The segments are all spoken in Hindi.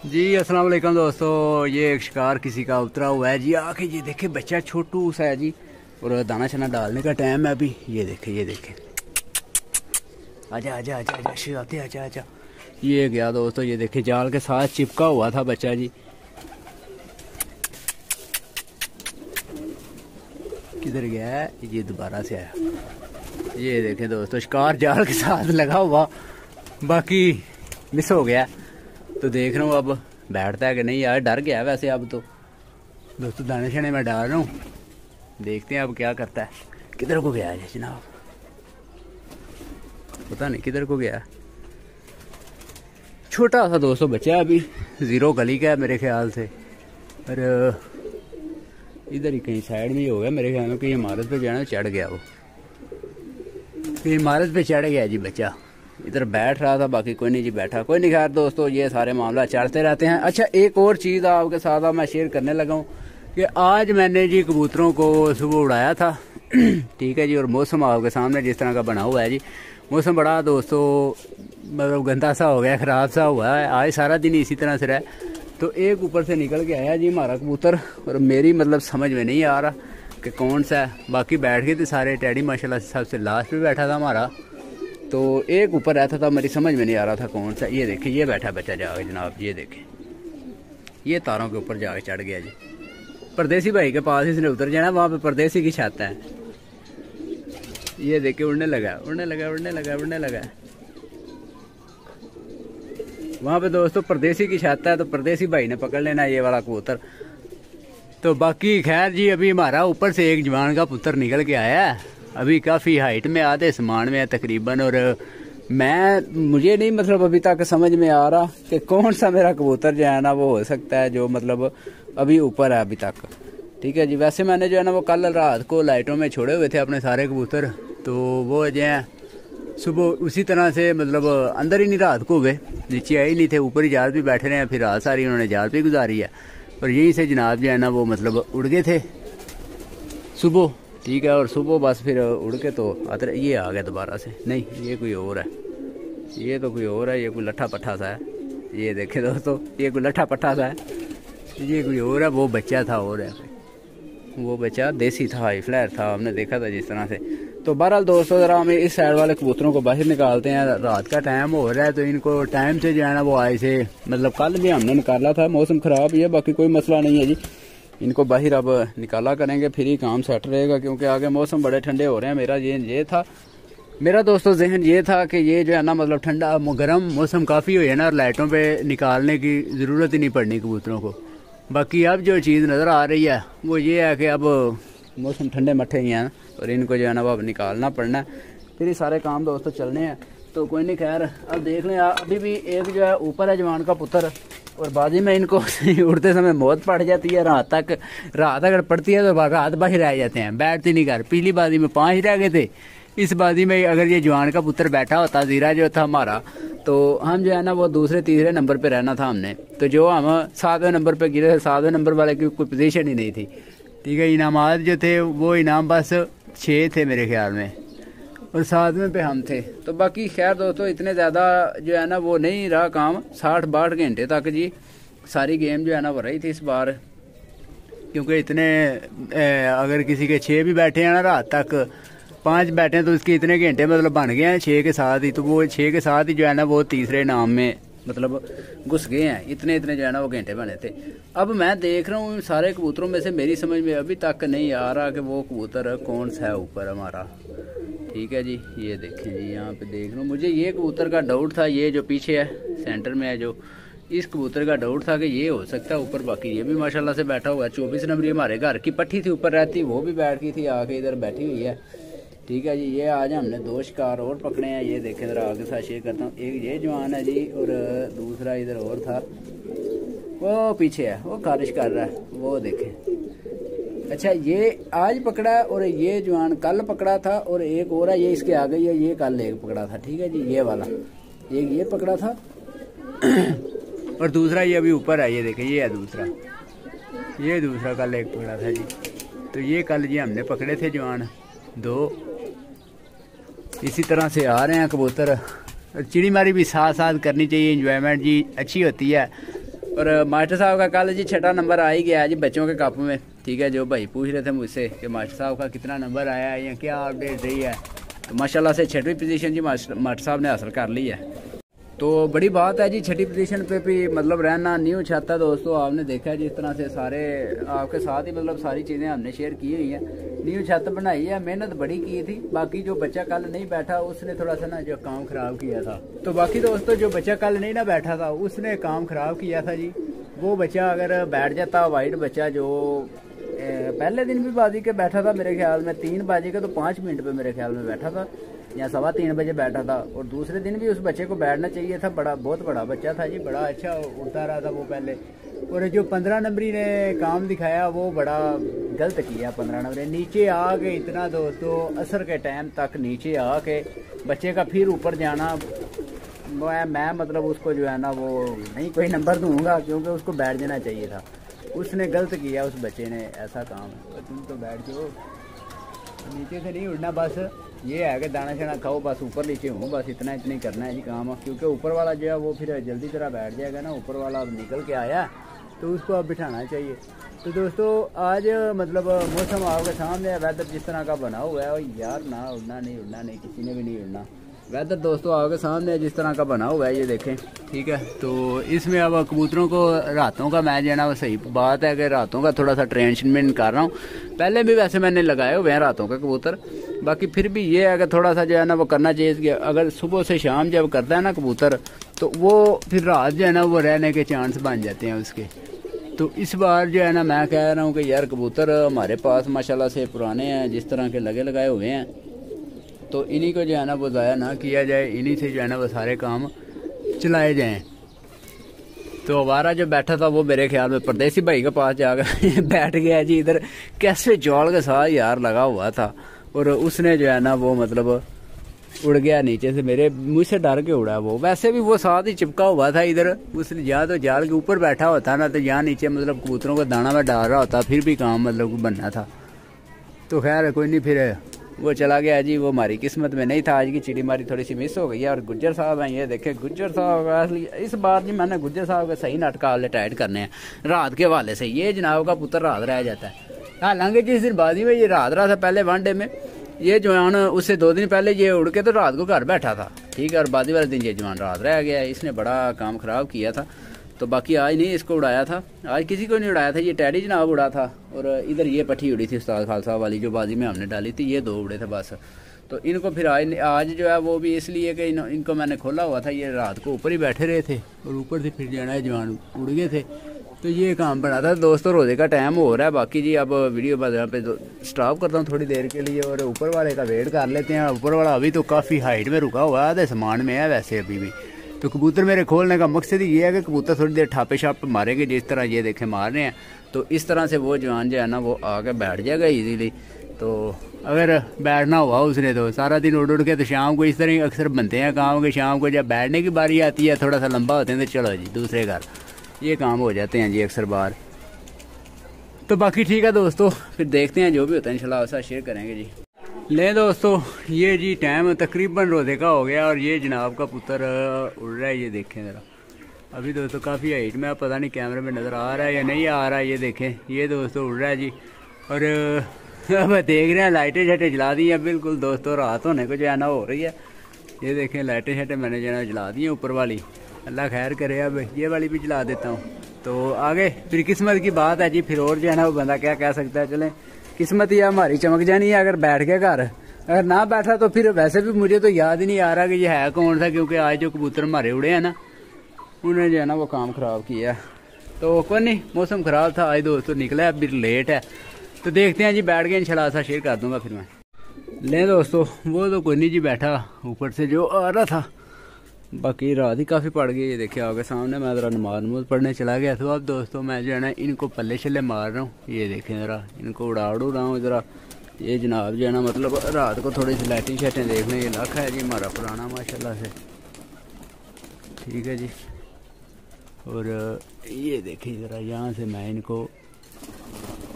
जी अस्सलाम वालेकुम दोस्तों, ये एक शिकार किसी का उतरा हुआ है जी। आके ये देखे बच्चा छोटू सा है जी, और दाना छना डालने का टाइम है अभी। ये देखे आजा आजा आजा आजा शिराते आजा आजा। ये गया दोस्तों, ये देखे जाल के साथ चिपका हुआ था बच्चा जी। किधर गया है ये, दोबारा से आया। ये देखे दोस्तों, शिकार जाल के साथ लगा हुआ, बाकी मिस हो गया। तो देख रहा हूँ अब बैठता है कि नहीं। यार डर गया वैसे अब तो दोस्तों, दाने शाने मैं डाल रहा हूँ, देखते हैं अब क्या करता है। किधर को गया है जनाब, पता नहीं किधर को गया। छोटा सा दोस्तों बच्चा अभी, 0 गली का है मेरे ख्याल से। और इधर ही कहीं साइड में ही हो गया मेरे ख्याल में, कि इमारत पे जाना चढ़ गया वो, इमारत पे चढ़ गया जी बच्चा। इधर बैठ रहा था, बाकी कोई नहीं जी बैठा, कोई नहीं। खैर दोस्तों, ये सारे मामला चलते रहते हैं। अच्छा, एक और चीज़ आपके साथ मैं शेयर करने लगा हूँ कि आज मैंने जी कबूतरों को सुबह उड़ाया था ठीक है जी। और मौसम आपके सामने जिस तरह का बना हुआ है जी, मौसम बड़ा दोस्तों मतलब गंदा सा हो गया, ख़राब सा हुआ है। आज सारा दिन इसी तरह से रहा। तो एक ऊपर से निकल के आया जी हमारा कबूतर, और मेरी मतलब समझ में नहीं आ रहा कि कौन सा है। बाकी बैठ गए थे सारे, टैडी माशाल्लाह से सबसे लास्ट पे बैठा था हमारा। तो एक ऊपर रहता था, मेरी समझ में नहीं आ रहा था कौन सा। ये देखे ये बैठा बच्चा जाके जनाब, ये देखे ये तारों के ऊपर जाके चढ़ गया जी। परदेसी भाई के पास इसने उतर जाना, वहाँ पे परदेसी की छत है। ये देखे उड़ने लगा वहाँ पे दोस्तों परदेसी की छत है। तो परदेसी भाई ने पकड़ लेना ये वाला कबूतर। तो बाकी खैर जी, अभी हमारा ऊपर से एक जवान का पुत्र निकल के आया है, अभी काफ़ी हाइट में, आधे समान में है तकरीबन। और मुझे नहीं मतलब अभी तक समझ में आ रहा कि कौन सा मेरा कबूतर जो है ना वो हो सकता है जो मतलब अभी ऊपर है अभी तक। ठीक है जी। वैसे मैंने जो है ना वो कल रात को लाइटों में छोड़े हुए थे अपने सारे कबूतर, तो वो जो है सुबह उसी तरह से मतलब अंदर ही नहीं रात को गए, नीचे आए ही नहीं थे, ऊपर ही जाल भी बैठे रहे हैं। फिर रात सारी उन्होंने जाल भी गुजारी है, और यहीं से जनाब जो है ना वो मतलब उड़ गए थे सुबह। ठीक है, और सुबह बस फिर उड़ के तो आते ये आ गया दोबारा से। नहीं, ये कोई और है, ये तो कोई और है, ये कोई लट्ठा पट्ठा सा है। ये देखे दोस्तों, ये कोई लट्ठा पट्ठा सा है, ये कोई और है। वो बच्चा था और है, वो बच्चा देसी था, हाई फ्लायर था, हमने देखा था जिस तरह से। तो बहरहाल दोस्तों, ज़रा हमें इस साइड वाले कबूतरों को बाहर निकालते हैं। रात का टाइम हो रहा है, तो इनको टाइम से जो है ना वो आए से मतलब कल भी हमने निकाला था, मौसम ख़राब ही है, बाकी कोई मसला नहीं है जी। इनको बाहर अब निकाला करेंगे, फिर ही काम सेट रहेगा, क्योंकि आगे मौसम बड़े ठंडे हो रहे हैं। मेरा दोस्तों जहन ये था कि ये जो है ना मतलब ठंडा गर्म मौसम काफ़ी हुई है ना, और लाइटों पे निकालने की ज़रूरत ही नहीं पड़नी कबूतरों को। बाकी अब जो चीज़ नज़र आ रही है वो ये है कि अब मौसम ठंडे मट्ठे ही हैं, और इनको जो है ना वो अब निकालना पड़ना है, फिर ये सारे काम दोस्तों चलने हैं। तो कोई नहीं, खैर अब देख लें। अभी भी एक जो है ऊपर है जवान का पुत्र, और बाजी में इनको उड़ते समय मौत पड़ जाती है। रात अगर पड़ती है तो हाथ बाहर रह जाते हैं, बैठते नहीं घर। पिछली बाजी में 5 रह गए थे, इस बाजी में अगर ये जवान का पुत्र बैठा होता, जीरा जो था हमारा, तो हम जो है ना वो दूसरे तीसरे नंबर पे रहना था हमने। तो जो हम 7वें नंबर पे गिरे थे, 7वें नंबर वाले की कोई पोजीशन ही नहीं थी। ठीक है, इनामात जो थे वो इनाम बस 6 थे मेरे ख्याल में, और 7वें पे हम थे। तो बाकी खैर दोस्तों, इतने ज़्यादा जो है ना वो नहीं रहा काम। 60-62 घंटे तक जी सारी गेम जो है ना वो रही थी इस बार, क्योंकि इतने अगर किसी के 6 भी बैठे हैं ना रात तक, 5 बैठे हैं, तो उसके इतने घंटे मतलब बन गए हैं 6 के साथ ही। तो वो 6 के साथ ही जो है ना वो तीसरे इनाम में मतलब घुस गए हैं। इतने जो है ना वो घंटे बने थे। अब मैं देख रहा हूँ सारे कबूतरों में से मेरी समझ में अभी तक नहीं आ रहा कि वो कबूतर कौन सा है ऊपर हमारा। ठीक है जी, ये देखें जी, यहाँ पे देख रहा हूँ। मुझे ये कबूतर का डाउट था, ये जो पीछे है सेंटर में है जो, इस कबूतर का डाउट था कि ये हो सकता है ऊपर। बाकी ये भी माशाल्लाह से बैठा हुआ है। 24 नंबर हमारे घर की पट्टी थी ऊपर रहती, वो भी बैठ गई थी, आके इधर बैठी हुई है। ठीक है जी। ये आज हमने 2 शिकार और पकड़े हैं। ये देखें जरा आगे साथ शेयर करता हूँ। एक ये जवान है जी, और दूसरा इधर और था, वो पीछे है, वो खारिश कर रहा है, वो देखें। अच्छा, ये आज पकड़ा, और ये जवान कल पकड़ा था, और एक और है ये इसके आगे, ये कल एक पकड़ा था। ठीक है जी, ये वाला एक ये पकड़ा था और दूसरा ये अभी ऊपर है, ये देखें, ये है दूसरा, ये दूसरा कल एक पकड़ा था जी। तो ये कल ये हमने पकड़े थे जवान 2। इसी तरह से आ रहे हैं कबूतर। चिड़ी मारी भी साथ साथ करनी चाहिए, इंजॉयमेंट जी अच्छी होती है। और मास्टर साहब का कल जी 6ठा नंबर आ ही गया जी बच्चों के कप में। ठीक है, जो भाई पूछ रहे थे मुझसे कि मास्टर साहब का कितना नंबर आया है या क्या अपडेट रही है, तो माशाल्लाह से 6वीं पोजीशन जी मास्टर साहब ने हासिल कर ली है। तो बड़ी बात है जी, 6ठी पोजीशन पे भी मतलब रहना न्यू छाता है। दोस्तों आपने देखा है जिस तरह से सारे आपके साथ ही मतलब सारी चीज़ें हमने शेयर की हुई हैं। न्यू छत बनाई है, मेहनत बड़ी की थी। बाकी जो बच्चा कल नहीं बैठा उसने थोड़ा सा ना जो काम ख़राब किया था। तो बाकी दोस्तों जो बच्चा कल नहीं ना बैठा था उसने काम ख़राब किया था जी। वो बच्चा अगर बैठ जाता, वाइट बच्चा जो पहले दिन भी बाजी के बैठा था मेरे ख्याल में 3 बाजी के तो 5 मिनट पे मेरे ख्याल में बैठा था या 3:15 बजे बैठा था। और दूसरे दिन भी उस बच्चे को बैठना चाहिए था, बहुत बड़ा बच्चा था जी, बड़ा अच्छा उड़ता रहा था वो पहले। और जो 15 नंबरी ने काम दिखाया वो बड़ा गलत किया। 15 नंबरी नीचे आके इतना दोस्तों असर के टाइम तक नीचे आके बच्चे का फिर ऊपर जाना, मैं मतलब उसको जो है ना वो नहीं कोई नंबर दूंगा क्योंकि उसको बैठ जाना चाहिए था। उसने गलत किया उस बच्चे ने ऐसा काम। तुम तो बैठ जाओ, नीचे से नहीं उड़ना, बस ये है कि दाना शाना खाओ, बस ऊपर नीचे हूँ, बस इतना ही करना है जी काम। क्योंकि ऊपर वाला जो है वो फिर जल्दी तरह बैठ जाएगा ना। ऊपर वाला अब निकल के आया तो उसको अब बिठाना चाहिए। तो दोस्तों आज मतलब मौसम आपके सामने वेदर जिस तरह का बना हुआ है, और यार ना उड़ना नहीं किसी ने भी नहीं उड़ना। वेदर दोस्तों आपके सामने जिस तरह का बना हुआ है ये देखें। ठीक है, तो इसमें अब कबूतरों को रातों का मैं जो है ना वो सही बात है कि रातों का थोड़ा सा ट्रेनमेंट कर रहा हूँ। पहले भी वैसे मैंने लगाए हुए हैं रातों का कबूतर, बाकी फिर भी ये है कि थोड़ा सा जो है ना वो करना चाहिए कि अगर सुबह से शाम जब करता है ना कबूतर तो वो फिर रात जो है ना वो रहने के चांस बन जाते हैं उसके। तो इस बार जो है ना मैं कह रहा हूँ कि यार कबूतर हमारे पास माशाल्लाह से पुराने हैं जिस तरह के लगे लगाए हुए हैं, तो इन्हीं को जो है ना वो ज़ाया ना किया जाए, इन्हीं से जो है ना वो सारे काम चलाए जाएं। तो आवारा जो बैठा था वो मेरे ख्याल में परदेसी भाई के पास जाकर बैठ गया जी। इधर कैसे जौल के साथ यार लगा हुआ था और उसने जो है ना वो मतलब उड़ गया नीचे से, मेरे मुँह से डर के उड़ा वो। वैसे भी वो साथ ही चिपका हुआ था इधर, उसने या तो जाल के ऊपर बैठा होता ना तो यहाँ नीचे मतलब कबूतरों को दाना में डाल रहा होता, फिर भी काम मतलब बनना था। तो खैर कोई नहीं, फिर वो चला गया जी। वो हमारी किस्मत में नहीं था। आज की चिड़ी मारी थोड़ी सी मिस हो गई है। और गुज्जर साहब हैं, ये देखे गुज्जर साहब असली इस बार जी मैंने गुज्जर साहब के सही नाटक वाले टाइट करने हैं रात के हवाले से। ये जनाब का पुत्र रात रह जाता है। हालांकि जिस दिन बाजी में ये रात रहा था पहले वनडे में, ये जवान उससे 2 दिन पहले ये उड़ के तो रात को घर बैठा था। ठीक है, और बाजी वाले दिन ये जवान रात रह गया। इसने बड़ा काम ख़राब किया था। तो बाकी आज नहीं इसको उड़ाया था, आज किसी को नहीं उड़ाया था। ये टैडी जनाब उड़ा था और इधर ये पट्टी उड़ी थी उस्ताद खालसा वाली जो बाजी में हमने डाली थी, ये 2 उड़े थे बस। तो इनको फिर आज जो है वो भी इसलिए कि इनको मैंने खोला हुआ था, ये रात को ऊपर ही बैठे रहे थे और ऊपर से फिर जाना है जवान उड़ गए थे। तो ये काम बना था दोस्तों। रोज़े का टाइम हो रहा है। बाकी जी अब वीडियो बाजार पे स्टॉप करता हूँ थोड़ी देर के लिए और ऊपर वाले का वेट कर लेते हैं। ऊपर वाला अभी तो काफ़ी हाइट में रुका हुआ है, आधे सामान में है वैसे अभी भी। तो कबूतर मेरे खोलने का मकसद ही ये है कि कबूतर थोड़ी देर ठापे शापे मारेंगे जिस तरह ये देखें मार रहे हैं, तो इस तरह से वो जवान जो है ना वो आके बैठ जाएगा इजीली। तो अगर बैठना हुआ उसने तो सारा दिन उड़ के, तो शाम को इस तरह अक्सर बनते हैं काम के शाम को जब बैठने की बारी आती है थोड़ा सा लंबा होते हैं तो चलो जी दूसरे घर ये काम हो जाते हैं जी अक्सर बार। तो बाकी ठीक है दोस्तों, फिर देखते हैं जो भी होता है इंशाल्लाह वैसा शेयर करेंगे जी। ले दोस्तों ये जी टाइम तकरीबन रोज़े का हो गया और ये जनाब का पुत्र उड़ रहा है, ये देखें ज़रा। अभी दोस्तों काफ़ी हाइट में, पता नहीं कैमरे में नज़र आ रहा है या नहीं आ रहा है, ये देखें ये दोस्तों उड़ रहा है जी। और अब देख रहे हैं लाइटें शाइटें जला दी हैं बिल्कुल दोस्तों, रात होने को जो है ना हो रही है। ये देखें लाइटें शाइटें मैंने जो है ना जला दी हैं ऊपर वाली, अल्लाह खैर करे। अब ये वाली भी जला देता हूँ। तो आगे फिर किस्मत की बात है जी, फिर और जो है ना वो बंदा क्या कह सकता है। चलें किस्मत ही हमारी चमक जानी है अगर बैठ गया घर, अगर ना बैठा तो फिर वैसे भी मुझे तो याद ही नहीं आ रहा कि ये है कौन सा, क्योंकि आज जो कबूतर हमारे उड़े हैं ना उन्होंने जो है ना वो काम ख़राब किया। तो कोई नहीं, मौसम ख़राब था आज दोस्तों, निकला अभी लेट है। तो देखते हैं जी, बैठ गए इंशाल्लाह ऐसा शेयर कर दूंगा फिर मैं। ले दोस्तों वो तो कोई नहीं जी बैठा ऊपर से जो आ रहा था, बाकी रात ही काफ़ी पड़ गई। ये देखिए आगे सामने मैं ज़रा नमाज पढ़ने चला गया। तो अब दोस्तों मैं जो है ना इनको पल्ले शल्ले मार रहा हूँ, ये देखें ज़रा इनको उड़ा रहा हूँ ज़रा। ये जनाब जो है ना मतलब रात को थोड़ी सी लाइटिंग शाइटें देख लें। ये इलाका है जी हमारा पुराना माशाल्लाह से, ठीक है जी। और ये देखें ज़रा यहाँ से मैं इनको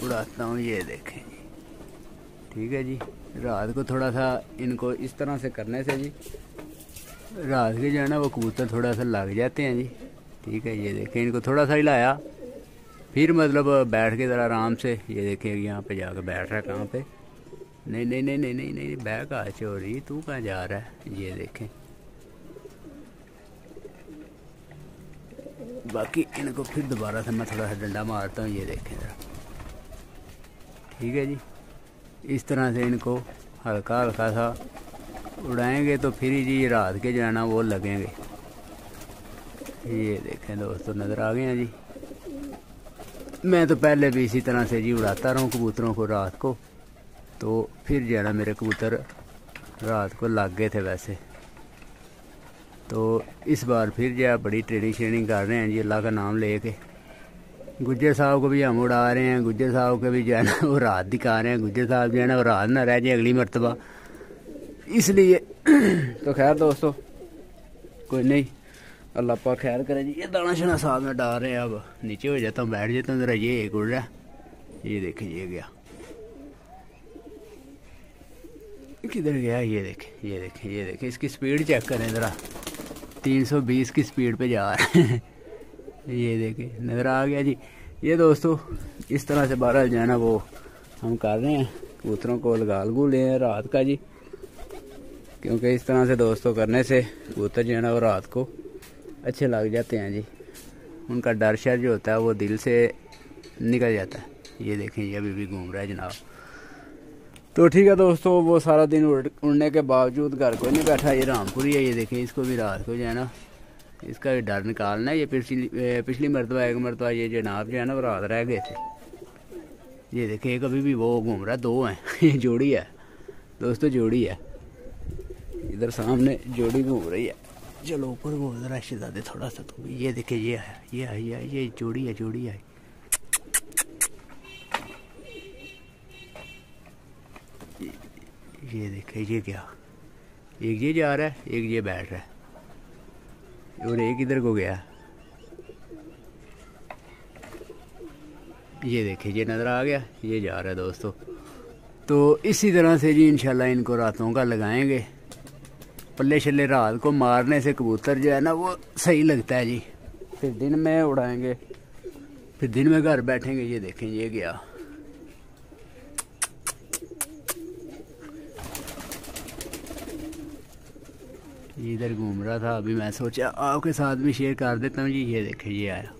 उड़ाता हूँ, ये देखें ठीक है जी। रात को थोड़ा सा इनको इस तरह से करने से जी रात के जो है ना वो कबूतर थोड़ा सा लग जाते हैं जी, ठीक है। ये देखें, इनको थोड़ा सा हिलाया, फिर मतलब बैठ के ज़रा आराम से। ये देखें यहाँ पे जाकर बैठ रहा है। कहाँ पे? नहीं नहीं नहीं नहीं नहीं नहीं, बैग आ चोरी, तू कहाँ जा रहा है? ये देखें, बाकी इनको फिर दोबारा से मैं थोड़ा सा डंडा मारता हूँ। ये देखें ज़रा, ठीक है जी। इस तरह से इनको हल्का हल्का सा उड़ाएंगे तो फिर ही जी रात के जो है ना वो लगेंगे। ये देखें दोस्तों, नज़र आ गए हैं जी। मैं तो पहले भी इसी तरह से जी उड़ाता रहूँ कबूतरों को रात को, तो फिर जो है ना मेरे कबूतर रात को लग गए थे वैसे। तो इस बार फिर जो है बड़ी ट्रेनिंग कर रहे हैं जी, अल्लाह का नाम लेके। गुज्जर साहब को भी हम उड़ा रहे हैं, गुज्जर साहब के भी जो है ना वो रात दिखा रहे हैं। गुज्जर साहब जो है ना वो रात ना रह जाए अगली मरतबा, इसलिए। तो खैर दोस्तों, कोई नहीं, अल्लाह पाक खैर करे जी। ये दाना शाना साथ में डाल रहे हैं। अब नीचे हो जाता हूँ, बैठ जाता हूँ ज़रा। ये एक उड़ रहा है, ये देखे, ये गया, किधर गया? ये देखे, ये देखे, ये देखे। इसकी स्पीड चेक करें ज़रा, 320 की स्पीड पे जा रहा है। ये देखे, नज़र आ गया जी। ये दोस्तों इस तरह से बहरहाल जो है ना वो हम कर रहे हैं, कबूतरों को लगा ले हैं रात का जी। क्योंकि इस तरह से दोस्तों करने से कबूतर जो है ना वो रात को अच्छे लग जाते हैं जी। उनका डर शर जो होता है वो दिल से निकल जाता है। ये देखें, ये अभी भी घूम रहा है जनाब। तो ठीक है दोस्तों, वो सारा दिन उड़ने के बावजूद घर को नहीं बैठा। ये रामपुरी है, ये देखें, इसको भी रात को जो है ना इसका भी डर निकालना है। ये पिछली मरतबा एक मरतबा ये जनाब जो है ना वो रात रह गए थे। ये देखें, एक अभी भी वो घूम रहा है, दो हैं। ये जोड़ी है दोस्तों, जोड़ी है। इधर सामने जोड़ी घूम रही है। चलो ऊपर वो ज़रा शहजादे थोड़ा सा। तो ये देखे, ये है, ये है, ये जोड़ी है, जोड़ी है। ये देखे, ये क्या, एक ये जा रहा है, एक ये बैठ रहा है, और एक इधर को गया। ये देखे, ये नज़र आ गया, ये जा रहा है दोस्तों। तो इसी तरह से जी इंशाल्लाह इनको रातों का लगाएंगे। पल्ले शल्ले रात को मारने से कबूतर जो है ना वो सही लगता है जी। फिर दिन में उड़ाएंगे, फिर दिन में घर बैठेंगे। ये देखें, ये गया, इधर घूम रहा था। अभी मैं सोचा आपके साथ भी शेयर कर देता हूँ जी। ये देखें, ये आया,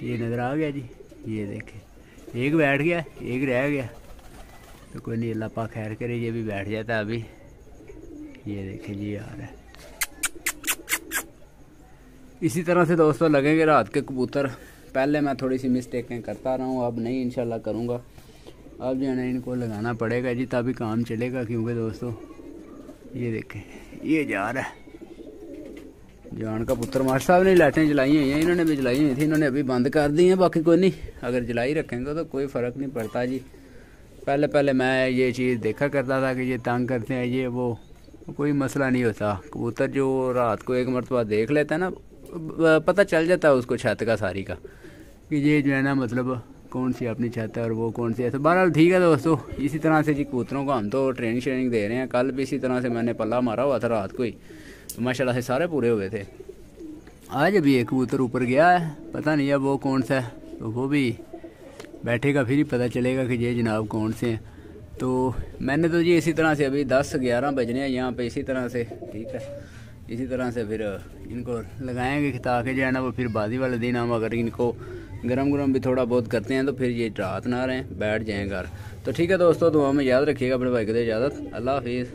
ये नज़र आ गया जी। ये देखें, एक बैठ गया, एक रह गया। तो कोई नहीं, अल्लाह पाक खैर करे, ये भी बैठ जाता है अभी। ये देखें जी, आ रहा है। इसी तरह से दोस्तों लगेंगे रात के कबूतर। पहले मैं थोड़ी सी मिस्टेकें करता रहा हूँ, अब नहीं इंशाल्लाह करूँगा। अब जो है ना इनको लगाना पड़ेगा जी, तभी काम चलेगा। क्योंकि दोस्तों ये देखें, ये जा रहा है जान का पुत्र। मास्टर साहब ने लाइटें जलाई हुई हैं, इन्होंने भी जलाई हुई थी, इन्होंने अभी बंद कर दी हैं। बाकी कोई नहीं, अगर जलाई रखेंगे तो कोई फ़र्क नहीं पड़ता जी। पहले मैं ये चीज़ देखा करता था कि ये तंग करते हैं, ये वो, कोई मसला नहीं होता। कबूतर जो रात को एक मरतबा देख लेता है ना, पता चल जाता है उसको छत का सारी का, कि ये जो है ना मतलब कौन सी अपनी छत है और वो कौन सी है। तो बहरहाल ठीक है दोस्तों, इसी तरह से जी कबूतरों को हम तो ट्रेनिंग दे रहे हैं। कल भी इसी तरह से मैंने पल्ला मारा हुआ था रात को ही, तो माशाल्लाह से सारे पूरे हुए थे। आज अभी एक कबूतर ऊपर गया है, पता नहीं अब वो कौन सा है, तो वो भी बैठेगा फिर ही पता चलेगा कि ये जनाब कौन से हैं। तो मैंने तो जी इसी तरह से अभी 10-11 बजने हैं यहाँ पे, इसी तरह से ठीक है। इसी तरह से फिर इनको लगाएंगे ताकि जो है ना वो फिर बाजी वाले दिन हम अगर इनको गरम भी थोड़ा बहुत करते हैं तो फिर ये रात ना रहें, बैठ जाएँ घर। तो ठीक है दोस्तों, दुआ में याद रखिएगा, अपने भाई को दे इजाज़त। अल्लाह हाफिज़।